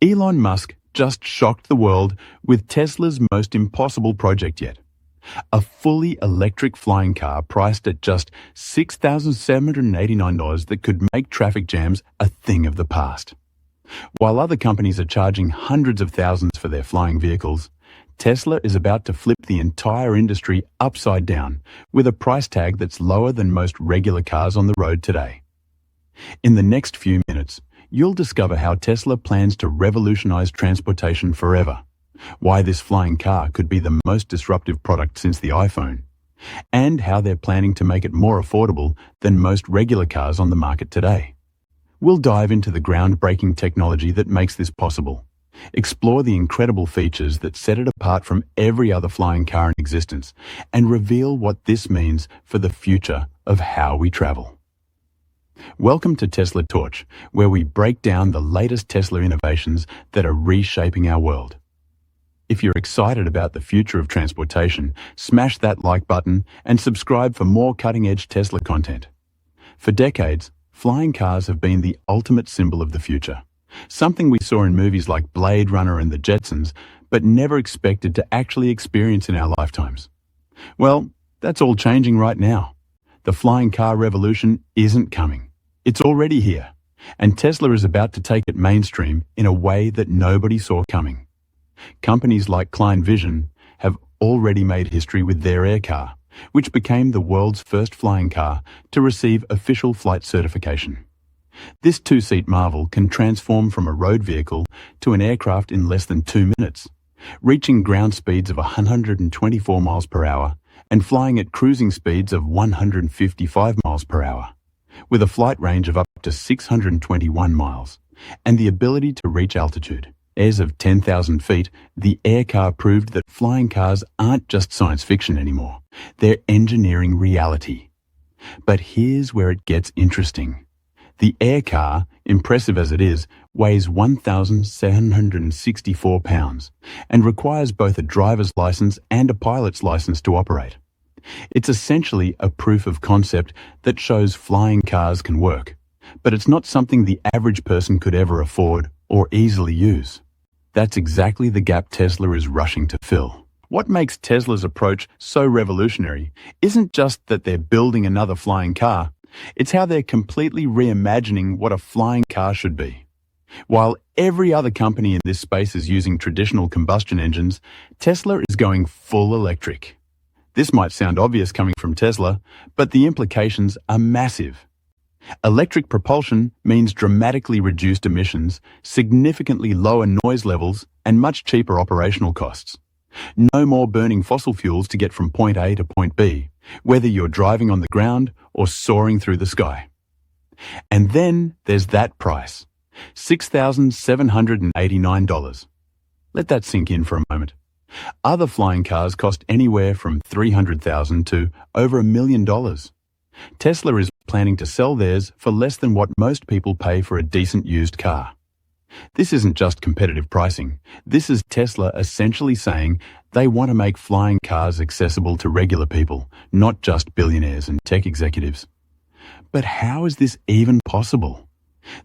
Elon Musk just shocked the world with Tesla's most impossible project yet. A fully electric flying car priced at just $6,789 that could make traffic jams a thing of the past. While other companies are charging hundreds of thousands for their flying vehicles, Tesla is about to flip the entire industry upside down with a price tag that's lower than most regular cars on the road today. In the next few minutes, you'll discover how Tesla plans to revolutionize transportation forever, why this flying car could be the most disruptive product since the iPhone, and how they're planning to make it more affordable than most regular cars on the market today. We'll dive into the groundbreaking technology that makes this possible, explore the incredible features that set it apart from every other flying car in existence, and reveal what this means for the future of how we travel. Welcome to Tesla Torch, where we break down the latest Tesla innovations that are reshaping our world. If you're excited about the future of transportation, smash that like button and subscribe for more cutting-edge Tesla content. For decades, flying cars have been the ultimate symbol of the future, something we saw in movies like Blade Runner and The Jetsons, but never expected to actually experience in our lifetimes. Well, that's all changing right now. The flying car revolution isn't coming. It's already here, and Tesla is about to take it mainstream in a way that nobody saw coming. Companies like Klein Vision have already made history with their AirCar, which became the world's first flying car to receive official flight certification. This two-seat marvel can transform from a road vehicle to an aircraft in less than 2 minutes, reaching ground speeds of 124 miles per hour and flying at cruising speeds of 155 miles per hour, with a flight range of up to 621 miles and the ability to reach altitude. As of 10,000 feet, the AirCar proved that flying cars aren't just science fiction anymore. They're engineering reality. But here's where it gets interesting. The AirCar, impressive as it is, weighs 1,764 pounds and requires both a driver's license and a pilot's license to operate. It's essentially a proof of concept that shows flying cars can work, but it's not something the average person could ever afford or easily use. That's exactly the gap Tesla is rushing to fill. What makes Tesla's approach so revolutionary isn't just that they're building another flying car, it's how they're completely reimagining what a flying car should be. While every other company in this space is using traditional combustion engines, Tesla is going full electric. This might sound obvious coming from Tesla, but the implications are massive. Electric propulsion means dramatically reduced emissions, significantly lower noise levels, and much cheaper operational costs. No more burning fossil fuels to get from point A to point B, whether you're driving on the ground or soaring through the sky. And then there's that price, $6,789. Let that sink in for a moment. Other flying cars cost anywhere from $300,000 to over $1 million. Tesla is planning to sell theirs for less than what most people pay for a decent used car. This isn't just competitive pricing. This is Tesla essentially saying they want to make flying cars accessible to regular people, not just billionaires and tech executives. But how is this even possible?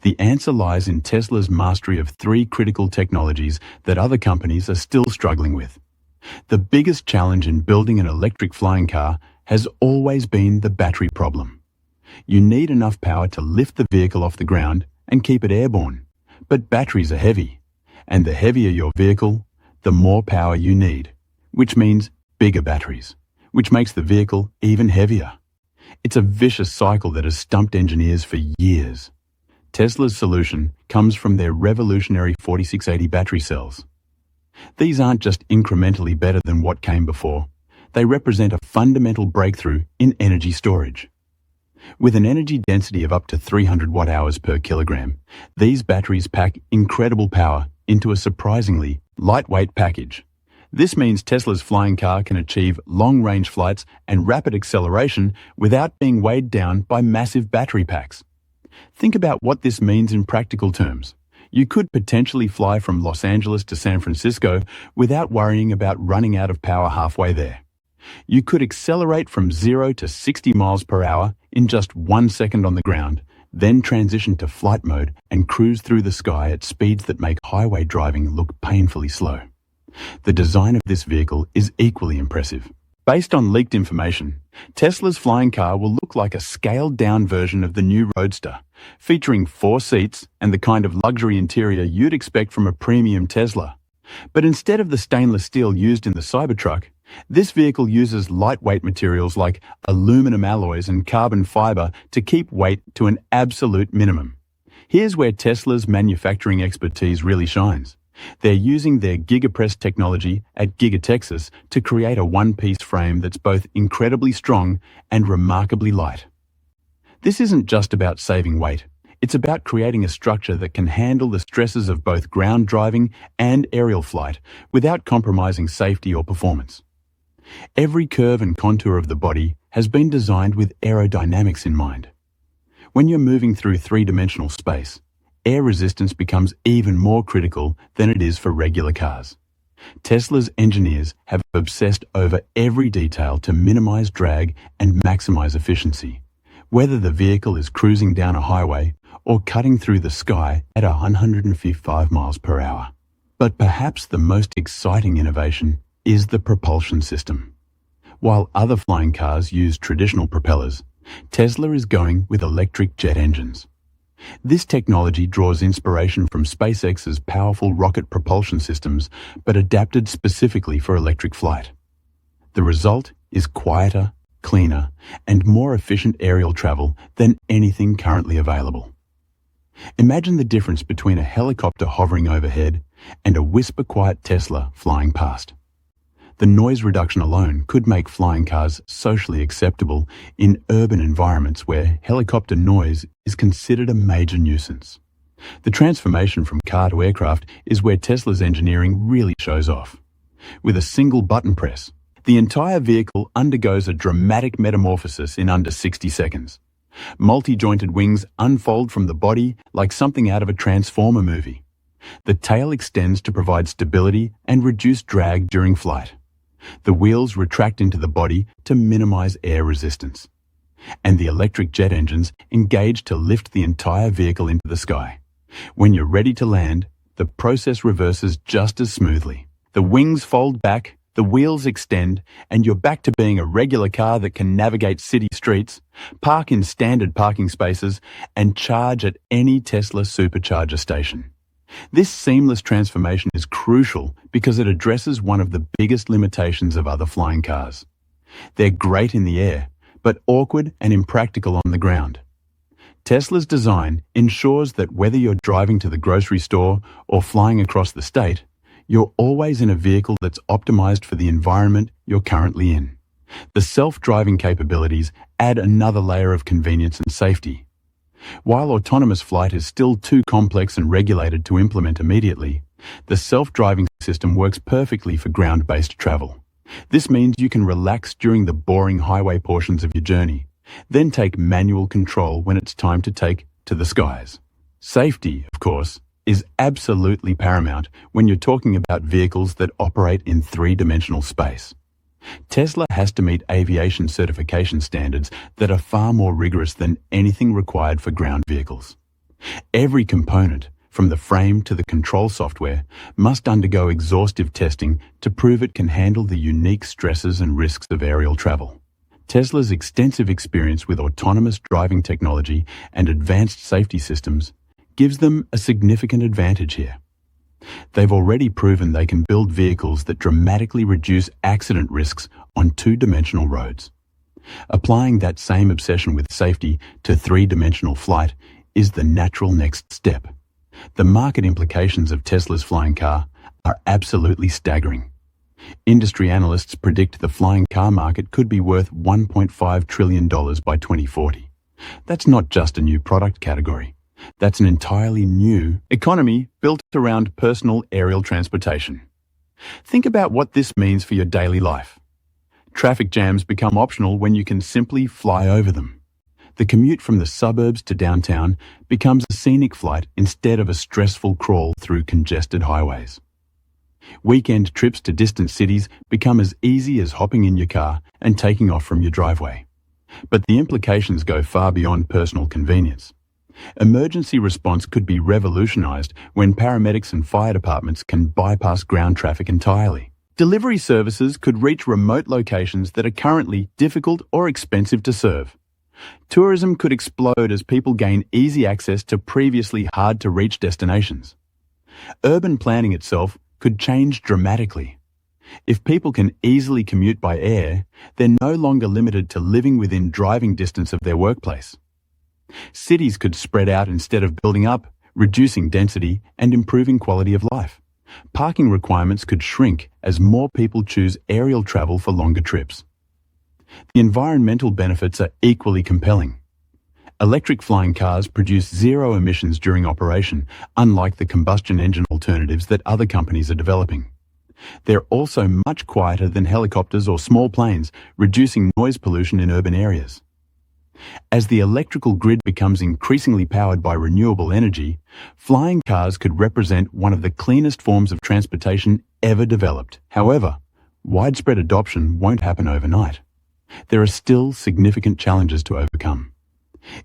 The answer lies in Tesla's mastery of 3 critical technologies that other companies are still struggling with. The biggest challenge in building an electric flying car has always been the battery problem. You need enough power to lift the vehicle off the ground and keep it airborne. But batteries are heavy, and the heavier your vehicle, the more power you need, which means bigger batteries, which makes the vehicle even heavier. It's a vicious cycle that has stumped engineers for years. Tesla's solution comes from their revolutionary 4680 battery cells. These aren't just incrementally better than what came before. They represent a fundamental breakthrough in energy storage. With an energy density of up to 300 watt-hours per kilogram, these batteries pack incredible power into a surprisingly lightweight package. This means Tesla's flying car can achieve long-range flights and rapid acceleration without being weighed down by massive battery packs. Think about what this means in practical terms. You could potentially fly from Los Angeles to San Francisco without worrying about running out of power halfway there. You could accelerate from 0 to 60 miles per hour in just 1 second on the ground then transition to flight mode and cruise through the sky at speeds that make highway driving look painfully slow. The design of this vehicle is equally impressive. Based on leaked information, Tesla's flying car will look like a scaled-down version of the new Roadster, featuring 4 seats and the kind of luxury interior you'd expect from a premium Tesla. But instead of the stainless steel used in the Cybertruck, this vehicle uses lightweight materials like aluminum alloys and carbon fiber to keep weight to an absolute minimum. Here's where Tesla's manufacturing expertise really shines. They're using their Giga Press technology at Giga Texas to create a one-piece frame that's both incredibly strong and remarkably light. This isn't just about saving weight. It's about creating a structure that can handle the stresses of both ground driving and aerial flight without compromising safety or performance. Every curve and contour of the body has been designed with aerodynamics in mind. When you're moving through three-dimensional space, air resistance becomes even more critical than it is for regular cars. Tesla's engineers have obsessed over every detail to minimize drag and maximize efficiency, whether the vehicle is cruising down a highway or cutting through the sky at 155 miles per hour. But perhaps the most exciting innovation is the propulsion system. While other flying cars use traditional propellers, Tesla is going with electric jet engines. This technology draws inspiration from SpaceX's powerful rocket propulsion systems, but adapted specifically for electric flight. The result is quieter, cleaner, and more efficient aerial travel than anything currently available. Imagine the difference between a helicopter hovering overhead and a whisper-quiet Tesla flying past. The noise reduction alone could make flying cars socially acceptable in urban environments where helicopter noise is considered a major nuisance. The transformation from car to aircraft is where Tesla's engineering really shows off. With a single button press, the entire vehicle undergoes a dramatic metamorphosis in under 60 seconds. Multi-jointed wings unfold from the body like something out of a Transformer movie. The tail extends to provide stability and reduce drag during flight. The wheels retract into the body to minimize air resistance. And the electric jet engines engage to lift the entire vehicle into the sky. When you're ready to land, the process reverses just as smoothly. The wings fold back, the wheels extend, and you're back to being a regular car that can navigate city streets, park in standard parking spaces, and charge at any Tesla supercharger station. This seamless transformation is crucial because it addresses one of the biggest limitations of other flying cars. They're great in the air, but awkward and impractical on the ground. Tesla's design ensures that whether you're driving to the grocery store or flying across the state, you're always in a vehicle that's optimized for the environment you're currently in. The self-driving capabilities add another layer of convenience and safety. While autonomous flight is still too complex and regulated to implement immediately, the self-driving system works perfectly for ground-based travel. This means you can relax during the boring highway portions of your journey, then take manual control when it's time to take to the skies. Safety, of course, is absolutely paramount when you're talking about vehicles that operate in three-dimensional space. Tesla has to meet aviation certification standards that are far more rigorous than anything required for ground vehicles. Every component, from the frame to the control software, must undergo exhaustive testing to prove it can handle the unique stresses and risks of aerial travel. Tesla's extensive experience with autonomous driving technology and advanced safety systems gives them a significant advantage here. They've already proven they can build vehicles that dramatically reduce accident risks on two-dimensional roads. Applying that same obsession with safety to three-dimensional flight is the natural next step. The market implications of Tesla's flying car are absolutely staggering. Industry analysts predict the flying car market could be worth $1.5 trillion by 2040. That's not just a new product category. That's an entirely new economy built around personal aerial transportation. Think about what this means for your daily life. Traffic jams become optional when you can simply fly over them. The commute from the suburbs to downtown becomes a scenic flight instead of a stressful crawl through congested highways. Weekend trips to distant cities become as easy as hopping in your car and taking off from your driveway. But the implications go far beyond personal convenience. Emergency response could be revolutionized when paramedics and fire departments can bypass ground traffic entirely. Delivery services could reach remote locations that are currently difficult or expensive to serve. Tourism could explode as people gain easy access to previously hard-to-reach destinations. Urban planning itself could change dramatically. If people can easily commute by air, they're no longer limited to living within driving distance of their workplace. Cities could spread out instead of building up, reducing density and improving quality of life. Parking requirements could shrink as more people choose aerial travel for longer trips. The environmental benefits are equally compelling. Electric flying cars produce zero emissions during operation, unlike the combustion engine alternatives that other companies are developing. They're also much quieter than helicopters or small planes, reducing noise pollution in urban areas. As the electrical grid becomes increasingly powered by renewable energy, flying cars could represent one of the cleanest forms of transportation ever developed. However, widespread adoption won't happen overnight. There are still significant challenges to overcome.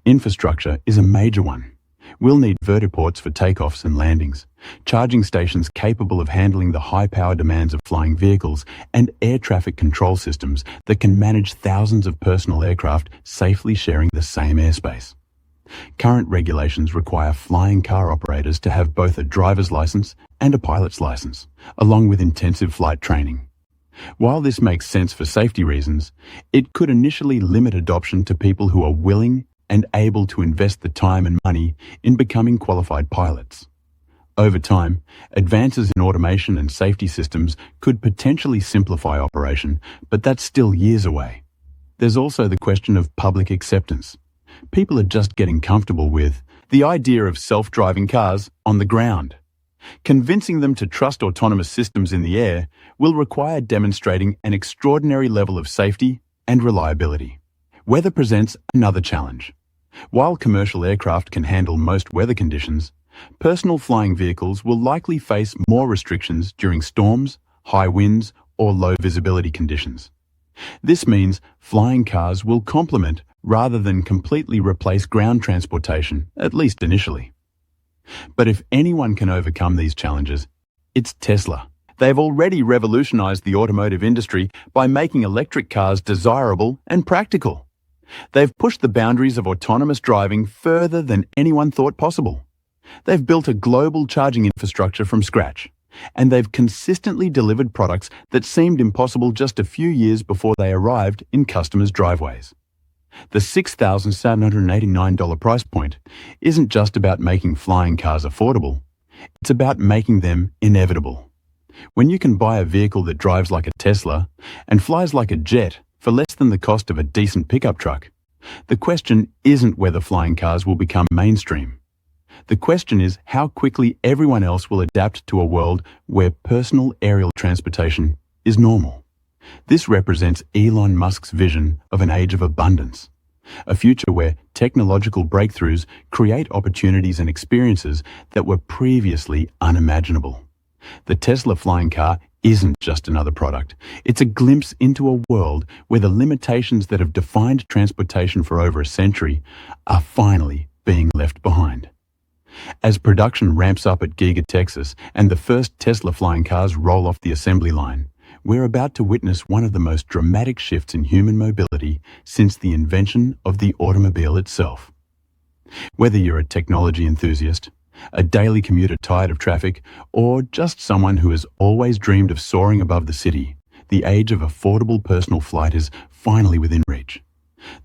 Infrastructure is a major one. We'll need vertiports for takeoffs and landings, charging stations capable of handling the high power demands of flying vehicles, and air traffic control systems that can manage thousands of personal aircraft safely sharing the same airspace. Current regulations require flying car operators to have both a driver's license and a pilot's license, along with intensive flight training. While this makes sense for safety reasons, it could initially limit adoption to people who are willing and able to invest the time and money in becoming qualified pilots. Over time, advances in automation and safety systems could potentially simplify operation, but that's still years away. There's also the question of public acceptance. People are just getting comfortable with the idea of self-driving cars on the ground. Convincing them to trust autonomous systems in the air will require demonstrating an extraordinary level of safety and reliability. Weather presents another challenge. While commercial aircraft can handle most weather conditions, personal flying vehicles will likely face more restrictions during storms, high winds, or low visibility conditions. This means flying cars will complement rather than completely replace ground transportation, at least initially. But if anyone can overcome these challenges, it's Tesla. They've already revolutionized the automotive industry by making electric cars desirable and practical. They've pushed the boundaries of autonomous driving further than anyone thought possible. They've built a global charging infrastructure from scratch, and they've consistently delivered products that seemed impossible just a few years before they arrived in customers' driveways. The $6,789 price point isn't just about making flying cars affordable, it's about making them inevitable. When you can buy a vehicle that drives like a Tesla and flies like a jet for less than the cost of a decent pickup truck, the question isn't whether flying cars will become mainstream. The question is how quickly everyone else will adapt to a world where personal aerial transportation is normal. This represents Elon Musk's vision of an age of abundance, a future where technological breakthroughs create opportunities and experiences that were previously unimaginable. The Tesla flying car isn't just another product. It's a glimpse into a world where the limitations that have defined transportation for over a century are finally being left behind. As production ramps up at Giga Texas and the first Tesla flying cars roll off the assembly line, we're about to witness one of the most dramatic shifts in human mobility since the invention of the automobile itself. Whether you're a technology enthusiast, a daily commuter tired of traffic, or just someone who has always dreamed of soaring above the city, the age of affordable personal flight is finally within reach.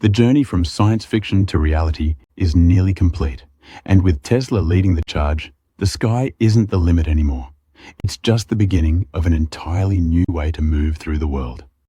The journey from science fiction to reality is nearly complete, and with Tesla leading the charge, the sky isn't the limit anymore. It's just the beginning of an entirely new way to move through the world.